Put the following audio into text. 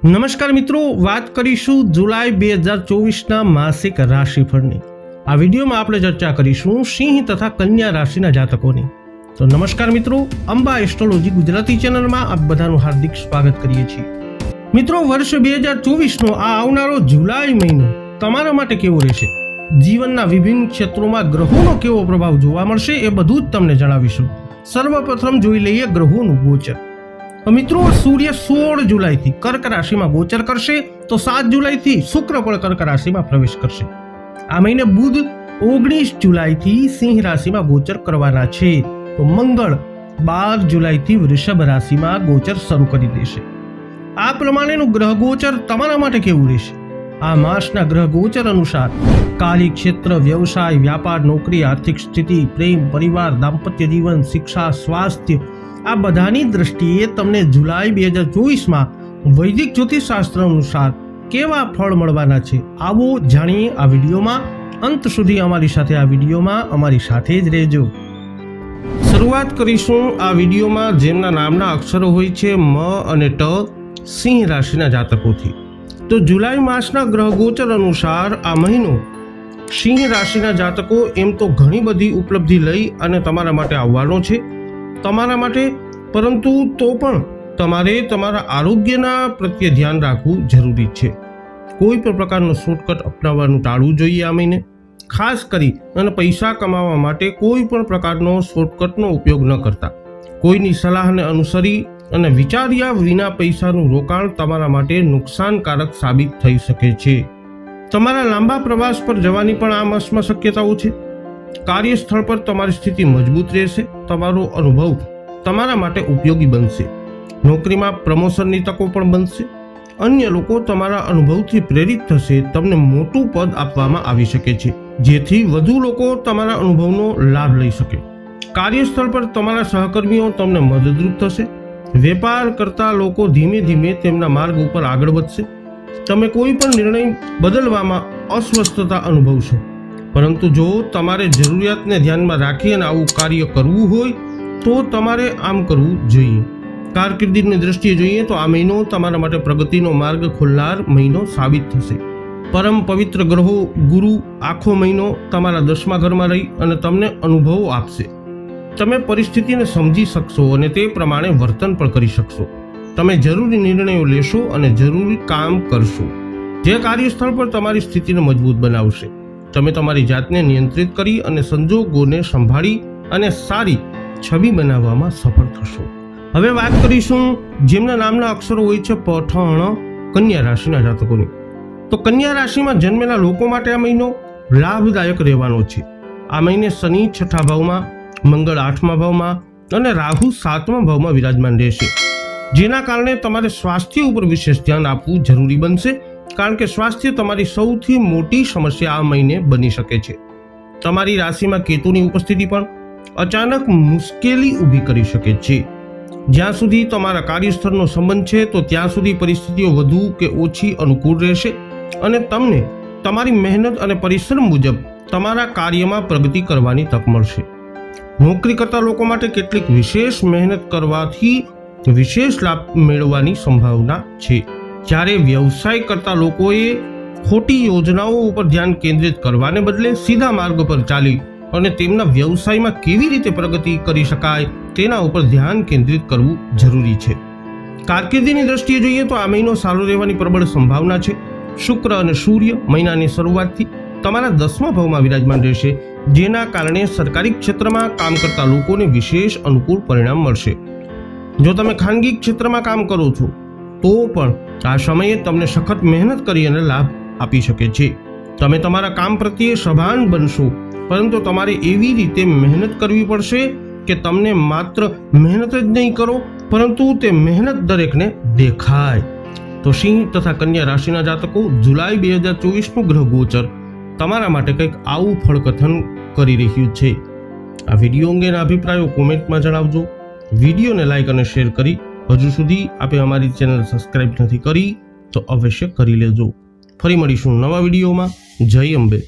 નમસ્કાર મિત્રો, વાત કરીશું જુલાઈ 2024ના માસિક રાશિફળની। આ વિડીયોમાં આપણે ચર્ચા કરીશું સિંહ તથા કન્યા રાશિના જાતકોની। તો નમસ્કાર મિત્રો, અંબા એસ્ટ્રોલોજી ગુજરાતી ચેનલમાં આપ બધાનું હાર્દિક સ્વાગત કરીએ છીએ। મિત્રો, વર્ષ 2024નો આ આવનારો જુલાઈ મહિનો તમારા માટે કેવો રહેશે, જીવનના વિભિન્ન ક્ષેત્રોમાં ગ્રહોનો કેવો પ્રભાવ જોવા મળશે, એ બધું જ તમને જણાવીશું। સર્વપ્રથમ જોઈ લઈએ ગ્રહોનું ગોચર। મિત્રો, સૂર્ય 16 જુલાઈથી કર્ક રાશિમાં ગોચર કરશે, તો 7 જુલાઈથી શુક્ર પણ કર્ક રાશિમાં પ્રવેશ કરશે। આ મહિને બુધ 19 જુલાઈથી સિંહ રાશિમાં ગોચર કરવાના છે, તો મંગળ 12 જુલાઈથી વૃષભ રાશિમાં ગોચર શરૂ કરી દેશે। આ પ્રમાણેનું ગ્રહ ગોચર તમારા માટે કેવું રહેશે? આ માસના ગ્રહ ગોચર અનુસાર કાર્યક્ષેત્ર, વ્યવસાય, વ્યાપાર, નોકરી, આર્થિક સ્થિતિ, પ્રેમ, પરિવાર, દાંપત્ય જીવન, શિક્ષા, સ્વાસ્થ્ય, આ બધાની દ્રષ્ટિએ તમને જુલાઈ 2024માં વૈદિક જ્યોતિષશાસ્ત્ર અનુસાર કેવા ફળ મળવાના છે, આવો જાણીએ આ વિડીયોમાં। અંત સુધી અમારી સાથે જ રહેજો। શરૂઆત કરીશું આ વિડીયોમાં જેમના નામના અક્ષરો હોય છે મ અને ટ, સિંહ રાશિના જાતકોથી। તો જુલાઈ માસના ગ્રહ ગોચર અનુસાર આ મહિનો સિંહ રાશિના જાતકો એમ તો ઘણી બધી ઉપલબ્ધિ લઈ અને તમારા માટે આવવાનો છે તમારા માટે, પરંતુ તો પણ તમારે તમારા આરોગ્યના પ્રત્યે ધ્યાન રાખવું જરૂરી છે। કોઈ પણ પ્રકારનો શોર્ટકટ અપનાવવાનું ટાળવું જોઈએ આ મહિને। ખાસ કરી અને પૈસા કમાવા માટે કોઈ પણ પ્રકારનો શોર્ટકટનો ઉપયોગ ન કરતા। કોઈની સલાહને અનુસરી અને વિચાર્યા વિના પૈસાનું રોકાણ તમારા માટે નુકસાનકારક સાબિત થઈ શકે છે। તમારા લાંબા પ્રવાસ પર જવાની પણ આ માસમાં શક્યતાઓ છે। કાર્યસ્થળ પર તમારી સ્થિતિ મજબૂત રહેશે, તમારો અનુભવ તમારા માટે ઉપયોગી બનશે। નોકરીમાં પ્રમોશનની તકો પણ બનશે। અન્ય લોકો તમારા અનુભવથી પ્રેરિત થશે, તમને મોટું પદ આપવામાં આવી શકે છે, જેથી વધુ લોકો તમારા અનુભવનો લાભ લઈ શકે। કાર્યસ્થળ પર તમારા સહકર્મીઓ તમને મદદરૂપ થશે। વેપાર કરતા લોકો ધીમે ધીમે તેમના માર્ગ ઉપર આગળ વધશે। તમે કોઈ પણ નિર્ણય બદલવામાં અસ્વસ્થતા અનુભવશો, પરંતુ જો તમારે જરૂરિયાતને ધ્યાનમાં રાખી અને આવું કાર્ય કરવું હોય તો તમારે આમ કરવું જોઈએ। કારકિર્દીની દ્રષ્ટિએ જોઈએ તો આ મહિનો તમારા માટે પ્રગતિનો માર્ગ ખોલનાર મહિનો સાબિત થશે। પરમ પવિત્ર ગ્રહો ગુરુ આખો મહિનો તમારા 10મા ઘરમાં રહી અને તમને અનુભવો આપશે। તમે પરિસ્થિતિને સમજી શકશો અને તે પ્રમાણે વર્તન પણ કરી શકશો। તમે જરૂરી નિર્ણયો લેશો અને જરૂરી કામ કરશો, જે કાર્યસ્થળ પર તમારી સ્થિતિને મજબૂત બનાવશે। તમે તમારી જાતને નિયંત્રિત કરી અને સંજોગોને સંભાળી અને સારી છબી બનાવવામાં સફળ થશો। હવે વાત કરીશું જેમના નામના અક્ષરો હોય છે પઠણ, કન્યા રાશિના જાતકોની। તો કન્યા રાશિમાં જન્મેલા લોકો માટે આ મહિનો લાભદાયક રહેવાનો છે। આ મહિને શનિ 6થા ભાવમાં, મંગળ 8મા ભાવમાં અને રાહુ 7મા ભાવમાં વિરાજમાન રહેશે, જેના કારણે તમારે સ્વાસ્થ્ય ઉપર વિશેષ ધ્યાન આપવું જરૂરી બનશે, કારણ કે સ્વાસ્થ્ય તમારી સૌથી મોટી સમસ્યા આ મહિને બની શકે છે। તમારી રાશિમાં કેતુની ઉપસ્થિતિ પણ અચાનક મુશ્કેલી ઊભી કરી શકે છે। જ્યાં સુધી તમારા કાર્યસ્થળનો સંબંધ છે તો ત્યાં સુધી પરિસ્થિતિઓ વધુ કે ઓછી અનુકૂળ રહેશે અને તમને તમારી મહેનત અને પરિશ્રમ મુજબ તમારા કાર્યમાં પ્રગતિ કરવાની તક મળશે। નોકરી કરતા લોકો માટે કેટલીક વિશેષ મહેનત કરવાથી વિશેષ લાભ મેળવવાની સંભાવના છે, જ્યારે વ્યવસાય કરતા લોકોએ ખોટી યોજનાઓ ઉપર ધ્યાન કેન્દ્રિત કરવાને બદલે સીધા માર્ગ પર ચાલી અને તેમના વ્યવસાયમાં કેવી રીતે પ્રગતિ કરી શકાય તેના ઉપર ધ્યાન કેન્દ્રિત કરવું જરૂરી છે। કારકિર્દીની દ્રષ્ટિએ જોઈએ તો આ મહિનો સારો રહેવાની પ્રબળ સંભાવના છે। શુક્ર અને સૂર્ય મહિનાની શરૂઆતથી તમારા 10મા ભાવમાં વિરાજમાન રહેશે, જેના કારણે સરકારી ક્ષેત્રમાં કામ કરતા લોકોને વિશેષ અનુકૂળ પરિણામ મળશે। જો તમે ખાનગી ક્ષેત્રમાં કામ કરો છો તો પણ આ સમયે તમને સખત મહેનત કરી અને લાભ આપી શકે છે। તમે તમારા કામ પ્રત્યે સભાન બનશો, પરંતુ તમારે એવી રીતે મહેનત કરવી પડશે કે તમને માત્ર મહેનત જ નહીં કરો, પરંતુ તે મહેનત દરેકને દેખાય। તો સિંહ તથા કન્યા રાશિના જાતકો, જુલાઈ 2024નું ગ્રહ ગોચર તમારા માટે કંઈક આવું ફળકથન કરી રહ્યું છે। આ વિડીયો અંગેના અભિપ્રાયો કોમેન્ટમાં જણાવજો। વિડીયોને લાઈક અને શેર કરી હજુ સુધી આપે અમારી ચેનલ સબસ્ક્રાઇબ નથી કરી તો અવશ્ય કરી લેજો। ફરી મળીશું નવા વિડીયોમાં। જય અંબે।